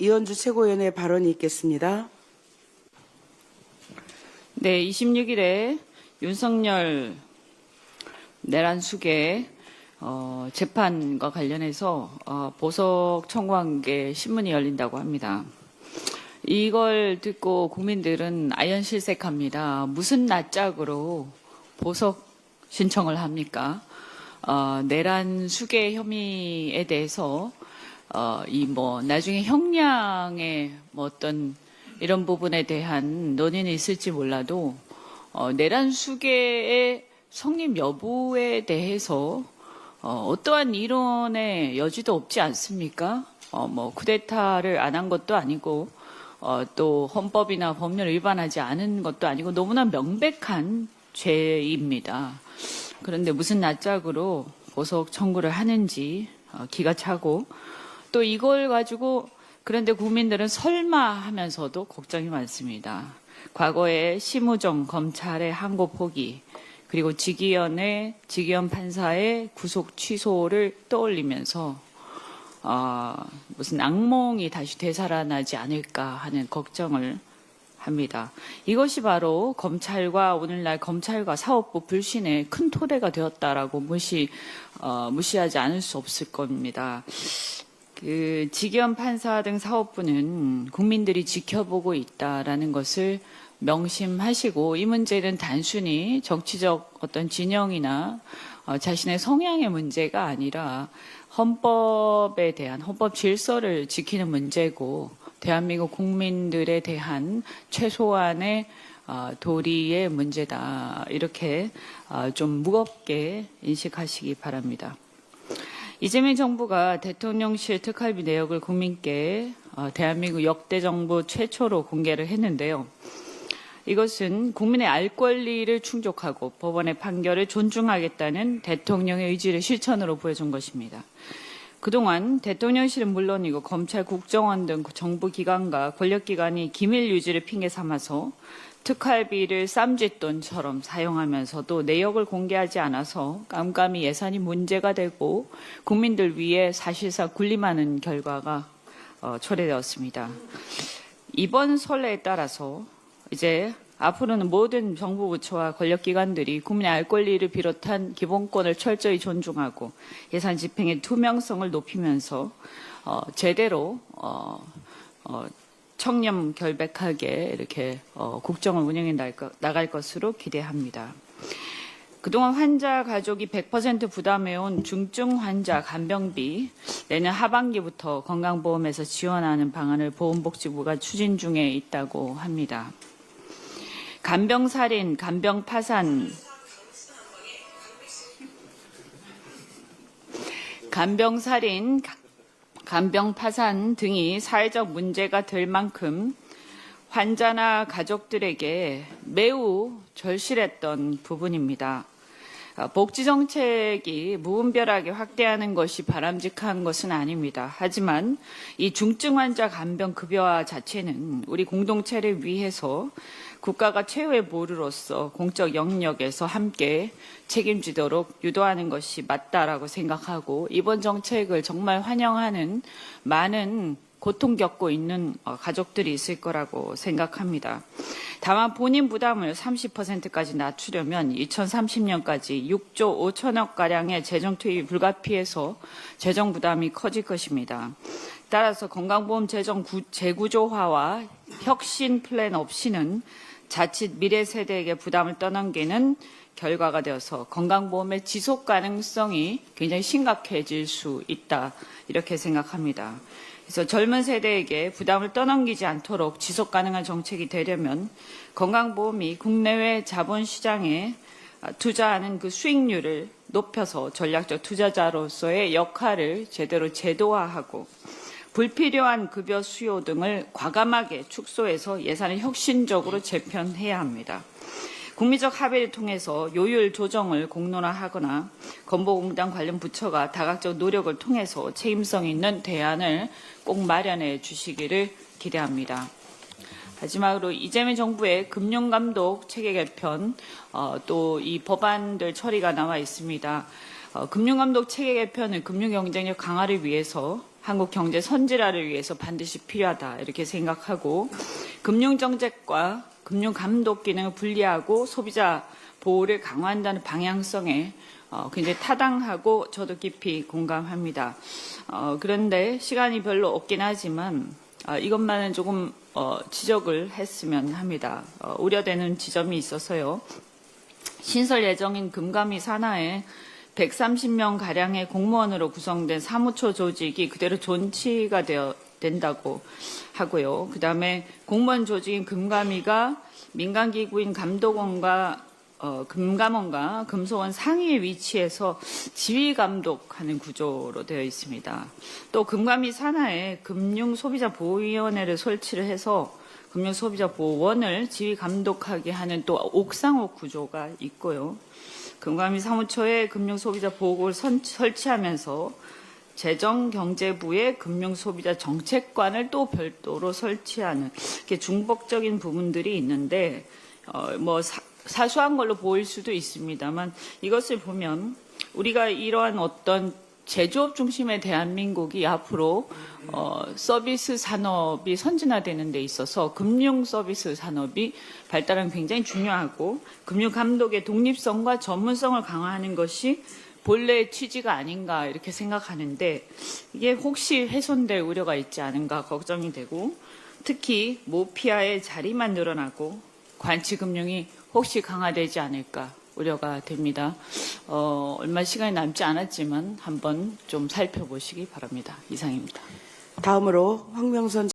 이현주 최고위원의 발언이 있겠습니다. 네, 26일에 윤석열 내란 수계 재판과 관련해서 보석 청구한 게 신문이 열린다고 합니다. 이걸 듣고 국민들은 아연실색합니다. 무슨 낯짝으로 보석 신청을 합니까? 내란 수계 혐의에 대해서 나중에 형량의 어떤 이런 부분에 대한 논의는 있을지 몰라도 내란 수계의 성립 여부에 대해서 어떠한 이론의 여지도 없지 않습니까? 쿠데타를 안 한 것도 아니고 또 헌법이나 법률을 위반하지 않은 것도 아니고 너무나 명백한 죄입니다. 그런데 무슨 낯짝으로 보석 청구를 하는지 기가 차고 또 이걸 가지고 그런데 국민들은 설마 하면서도 걱정이 많습니다. 과거에 심우정 검찰의 항고 포기 그리고 지기현 판사의 구속 취소를 떠올리면서 무슨 악몽이 다시 되살아나지 않을까 하는 걱정을 합니다. 이것이 바로 오늘날 검찰과 사법부 불신의 큰 토대가 되었다라고 무시하지 않을 수 없을 겁니다. 지기현 판사 등 사법부는 국민들이 지켜보고 있다라는 것을 명심하시고 이 문제는 단순히 정치적 어떤 진영이나 자신의 성향의 문제가 아니라 헌법에 대한 헌법 질서를 지키는 문제고 대한민국 국민들에 대한 최소한의 도리의 문제다. 이렇게 좀 무겁게 인식하시기 바랍니다. 이재명 정부가 대통령실 특활비 내역을 국민께 대한민국 역대 정부 최초로 공개를 했는데요. 이것은 국민의 알 권리를 충족하고 법원의 판결을 존중하겠다는 대통령의 의지를 실천으로 보여준 것입니다. 그동안 대통령실은 물론이고 검찰, 국정원 등 정부 기관과 권력기관이 기밀 유지를 핑계 삼아서 특활비를 쌈짓돈처럼 사용하면서도 내역을 공개하지 않아서 깜깜이 예산이 문제가 되고 국민들 위에 사실상 군림하는 결과가 초래되었습니다. 이번 선례에 따라서 이제 앞으로는 모든 정부 부처와 권력기관들이 국민의 알 권리를 비롯한 기본권을 철저히 존중하고 예산 집행의 투명성을 높이면서 제대로 청렴결백하게 이렇게 국정을 운영해 나갈 것으로 기대합니다. 그동안 환자 가족이 100% 부담해온 중증 환자 간병비 내년 하반기부터 건강보험에서 지원하는 방안을 보건복지부가 추진 중에 있다고 합니다. 간병살인, 간병파산 등이 사회적 문제가 될 만큼 환자나 가족들에게 매우 절실했던 부분입니다. 복지정책이 무분별하게 확대하는 것이 바람직한 것은 아닙니다. 하지만 이 중증 환자 간병급여화 자체는 우리 공동체를 위해서 국가가 최후의 보루로서 공적 영역에서 함께 책임지도록 유도하는 것이 맞다라고 생각하고 이번 정책을 정말 환영하는 많은 고통 겪고 있는 가족들이 있을 거라고 생각합니다. 다만 본인 부담을 30%까지 낮추려면 2030년까지 6조 5천억가량의 재정 투입이 불가피해서 재정 부담이 커질 것입니다. 따라서 건강보험 재정 재구조화와 혁신 플랜 없이는 자칫 미래 세대에게 부담을 떠넘기는 결과가 되어서 건강보험의 지속 가능성이 굉장히 심각해질 수 있다. 이렇게 생각합니다. 그래서 젊은 세대에게 부담을 떠넘기지 않도록 지속 가능한 정책이 되려면 건강보험이 국내외 자본시장에 투자하는 그 수익률을 높여서 전략적 투자자로서의 역할을 제대로 제도화하고 불필요한 급여 수요 등을 과감하게 축소해서 예산을 혁신적으로 재편해야 합니다. 국민적 합의를 통해서 요율 조정을 공론화하거나 건보공단 관련 부처가 다각적 노력을 통해서 책임성 있는 대안을 꼭 마련해 주시기를 기대합니다. 마지막으로 이재명 정부의 금융감독 체계 개편 또 이 법안들 처리가 나와 있습니다. 금융감독 체계 개편은 금융경쟁력 강화를 위해서 한국 경제 선진화를 위해서 반드시 필요하다 이렇게 생각하고 금융정책과 금융감독 기능을 분리하고 소비자 보호를 강화한다는 방향성에 굉장히 타당하고 저도 깊이 공감합니다. 그런데 시간이 별로 없긴 하지만 이것만은 조금 지적을 했으면 합니다. 우려되는 지점이 있어서요. 신설 예정인 금감위 산하에 130명 가량의 공무원으로 구성된 사무처 조직이 그대로 존치가 된다고 하고요. 그다음에 공무원 조직인 금감위가 민간기구인 감독원과 금감원과 금소원 상위에 위치해서 지휘 감독하는 구조로 되어 있습니다. 또 금감위 산하에 금융소비자보호위원회를 설치를 해서 금융소비자보호원을 지휘 감독하게 하는 또 옥상옥 구조가 있고요. 금감위 사무처에 금융소비자보호국을 설치하면서 재정경제부의 금융소비자정책관을 또 별도로 설치하는 이렇게 중복적인 부분들이 있는데 사소한 걸로 보일 수도 있습니다만 이것을 보면 우리가 이러한 어떤 제조업 중심의 대한민국이 앞으로 서비스 산업이 선진화되는 데 있어서 금융 서비스 산업이 발달하는 굉장히 중요하고 금융 감독의 독립성과 전문성을 강화하는 것이 본래의 취지가 아닌가 이렇게 생각하는데 이게 혹시 훼손될 우려가 있지 않은가 걱정이 되고 특히 모피아의 자리만 늘어나고 관치금융이 혹시 강화되지 않을까 우려가 됩니다. 얼마 시간이 남지 않았지만 한번 좀 살펴보시기 바랍니다. 이상입니다. 다음으로 황명선